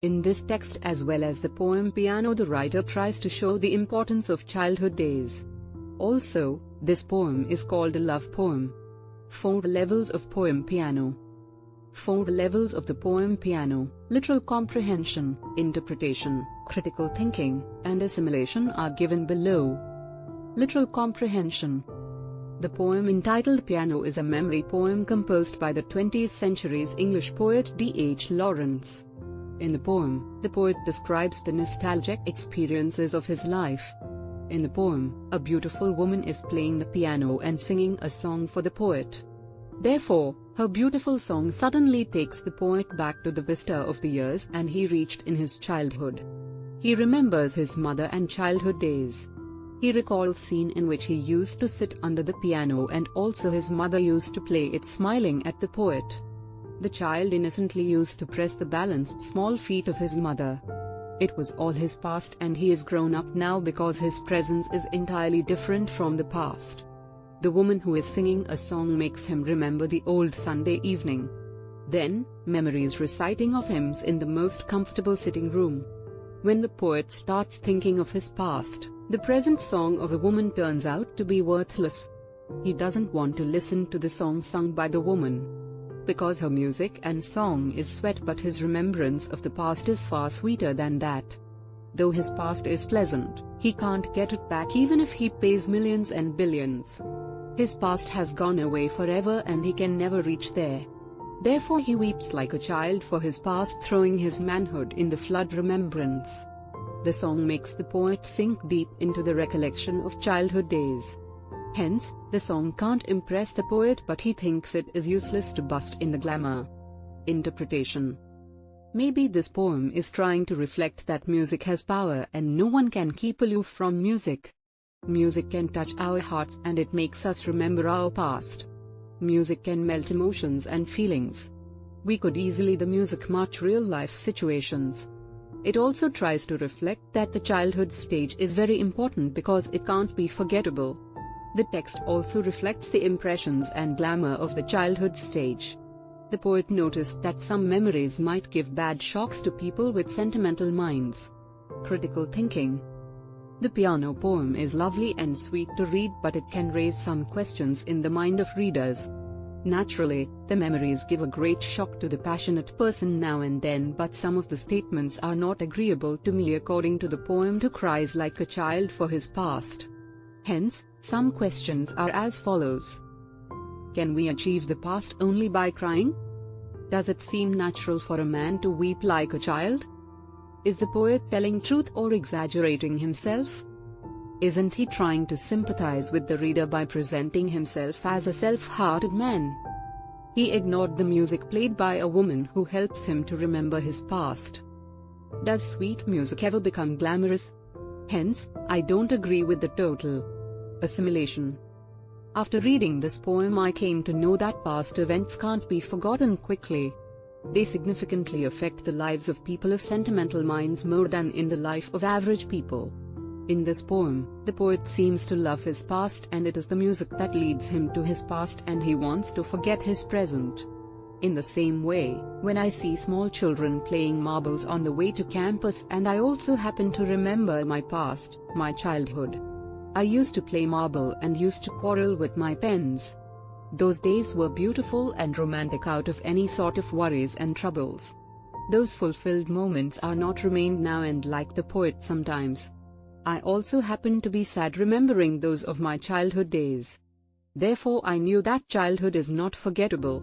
In this text as well as the poem Piano, the writer tries to show the importance of childhood days. Also, this poem is called a love poem. 4 levels of poem Piano. 4 levels of the poem Piano: literal comprehension, interpretation, critical thinking, and assimilation are given below. Literal comprehension. The poem entitled Piano is a memory poem composed by the 20th century's English poet D.H. Lawrence. In the poem, the poet describes the nostalgic experiences of his life. In the poem, a beautiful woman is playing the piano and singing a song for the poet. Therefore, her beautiful song suddenly takes the poet back to the vista of the years and he reached in his childhood. He remembers his mother and childhood days. He recalls scene in which he used to sit under the piano and also his mother used to play it smiling at the poet. The child innocently used to press the balanced small feet of his mother. It was all his past and he is grown up now because his presence is entirely different from the past. The woman who is singing a song makes him remember the old Sunday evening. Then, memories reciting of hymns in the most comfortable sitting room. When the poet starts thinking of his past, the present song of a woman turns out to be worthless. He doesn't want to listen to the song sung by the woman, because her music and song is sweet, but his remembrance of the past is far sweeter than that. Though his past is pleasant, he can't get it back even if he pays millions and billions. His past has gone away forever and he can never reach there. Therefore he weeps like a child for his past, throwing his manhood in the flood remembrance. The song makes the poet sink deep into the recollection of childhood days. Hence, the song can't impress the poet, but he thinks it is useless to bust in the glamour. Interpretation. Maybe this poem is trying to reflect that music has power and no one can keep aloof from music. Music can touch our hearts and it makes us remember our past. Music can melt emotions and feelings. We could easily the music match real life situations. It also tries to reflect that the childhood stage is very important because it can't be forgettable. The text also reflects the impressions and glamour of the childhood stage. The poet noticed that some memories might give bad shocks to people with sentimental minds. Critical thinking. The piano poem is lovely and sweet to read, but it can raise some questions in the mind of readers. Naturally, the memories give a great shock to the passionate person now and then, but some of the statements are not agreeable to me. According to the poem, to cries like a child for his past. Hence, some questions are as follows. Can we achieve the past only by crying? Does it seem natural for a man to weep like a child? Is the poet telling truth or exaggerating himself? Isn't he trying to sympathize with the reader by presenting himself as a self-hearted man? He ignored the music played by a woman who helps him to remember his past. Does sweet music ever become glamorous? Hence, I don't agree with the total assimilation. After reading this poem, I came to know that past events can't be forgotten quickly. They significantly affect the lives of people of sentimental minds more than in the life of average people. In this poem, the poet seems to love his past and it is the music that leads him to his past and he wants to forget his present. In the same way, when I see small children playing marbles on the way to campus, and I also happen to remember my past, my childhood. I used to play marble and used to quarrel with my pens. Those days were beautiful and romantic, out of any sort of worries and troubles. Those fulfilled moments are not remained now, and like the poet sometimes, I also happen to be sad remembering those of my childhood days. Therefore I knew that childhood is not forgettable.